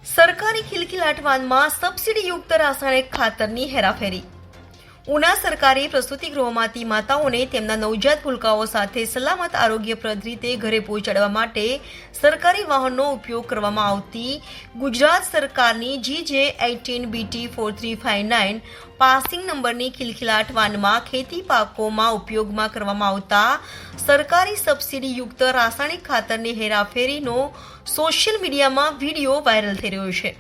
સરકારી ખિલખિલાટ વાનમાં સબસિડીયુક્ત રાસાયણિક ખાતરની હેરાફેરી. ઉના સરકારી પ્રસૂતિગૃહોમાંથી માતાઓને તેમના નવજાત ભૂલકાઓ સાથે સલામત આરોગ્યપ્રદ રીતે ઘરે પહોંચાડવા માટે સરકારી વાહનનો ઉપયોગ કરવામાં આવતી ગુજરાત સરકારની GJ18BT4359 પાસિંગ નંબરની ખિલખિલાટ વાનમાં ખેતી પાકોમાં ઉપયોગમાં કરવામાં આવતા સરકારી સબસિડીયુક્ત રાસાયણિક ખાતરની હેરાફેરીનો સોશિયલ મીડિયામાં વિડીયો વાયરલ થઈ રહ્યો છે.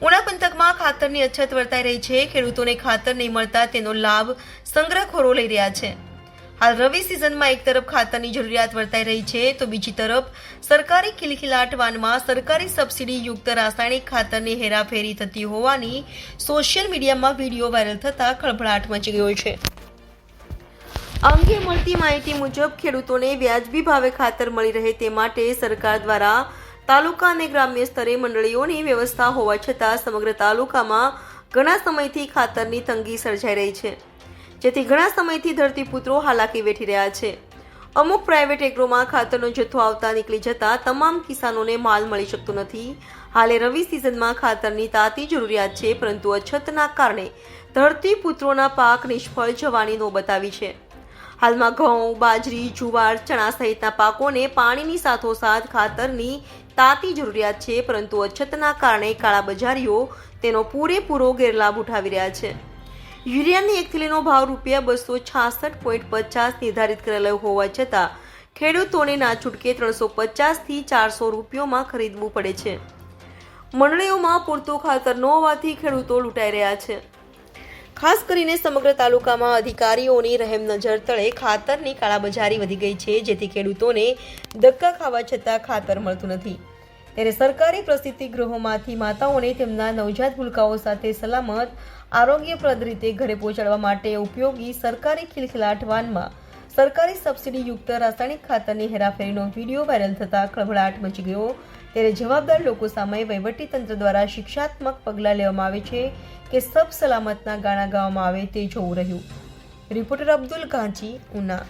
ઉના પંથકમાં ખાતરની અછત વર્તાઈ રહી છે. ખેડૂતોને ખાતર નહીં મળતા તેનો લાભ સંગ્રહખોરો લઈ રહ્યા છે. હાલ રવિ સિઝનમાં એક તરફ ખાતરની જરૂરિયાત વર્તાઈ રહી છે તો બીજી તરફ સરકારી ખિલખિલાટ વાનમાં સરકારી સબસિડી યુક્ત રાસાયણિક ખાતરની હેરાફેરી થતી હોવાની સોશિયલ મીડિયામાં વિડીયો વાયરલ થતા ખળભળાટ મચી ગયો છે. આ અંગે મળતી માહિતી મુજબ ખેડૂતોને વ્યાજબી ભાવે ખાતર મળી રહે તે માટે સરકાર દ્વારા તાલુકા અને ગ્રામ્ય સ્તરે મંડળીઓની વ્યવસ્થા હોવા છતાં સમગ્ર તાલુકામાં ઘણા સમયથી ખાતરની તંગી સર્જાઈ રહી છે, જેથી ઘણા સમયથી ધરતીપુત્રો હાલાકી વેઠી રહ્યા છે. અમુક પ્રાઇવેટ એગ્રોમાં ખાતરનો જથ્થો આવતા નીકળી જતા તમામ કિસાનોને માલ મળી શકતો નથી. હાલે રવિ સિઝનમાં ખાતરની તાતી જરૂરિયાત છે, પરંતુ અછતના કારણે ધરતીપુત્રોના પાક નિષ્ફળ જવાની નોબત આવી છે. હાલમાં ઘઉં, બાજરી, જુવાર, ચણા સહિતના પાકોને પાણીની સાથોસાથ ખાતરની તાતી જરૂરિયાત છે, પરંતુ અછતના કારણે કાળાબજારીઓ તેનો પૂરેપૂરો ગેરલાભ ઉઠાવી રહ્યા છે. યુરિયાની એક થેલીનો ભાવ ₹266.50 નિર્ધારિત કરેલો હોવા છતાં ખેડૂતોને ના છૂટકે 350 થી 400 રૂપિયામાં ખરીદવું પડે છે. મંડળીઓમાં પૂરતું ખાતર ન હોવાથી ખેડૂતો લૂંટાઈ રહ્યા છે. ખાસ કરીને સમગ્ર તાલુકામાં અધિકારીઓની રહેમ નજર તળે ખાતરની કાળાબજારી વધી ગઈ છે, જેથી ખેડૂતોને ધક્કા ખાવા છતાં ખાતર મળતું નથી. ત્યારે સરકારી પ્રસૂતિગૃહોમાંથી માતાઓને તેમના નવજાત ભૂલકાઓ સાથે સલામત આરોગ્યપ્રદ રીતે ઘરે પહોંચાડવા માટે ઉપયોગી સરકારી ખિલખિલાટ વાનમાં સરકારી સબસિડીયુક્ત રાસાયણિક ખાતરની હેરાફેરીનો વિડીયો વાયરલ થતા ખળભળાટ મચી ગયો. ત્યારે જવાબદાર લોકો સામે વહીવટીતંત્ર દ્વારા શિક્ષાત્મક પગલાં લેવામાં આવે છે કે સબ સલામતના ગાણા ગાવામાં આવે તે જોવું રહ્યું. રિપોર્ટર અબ્દુલ કાંચી, ઉના.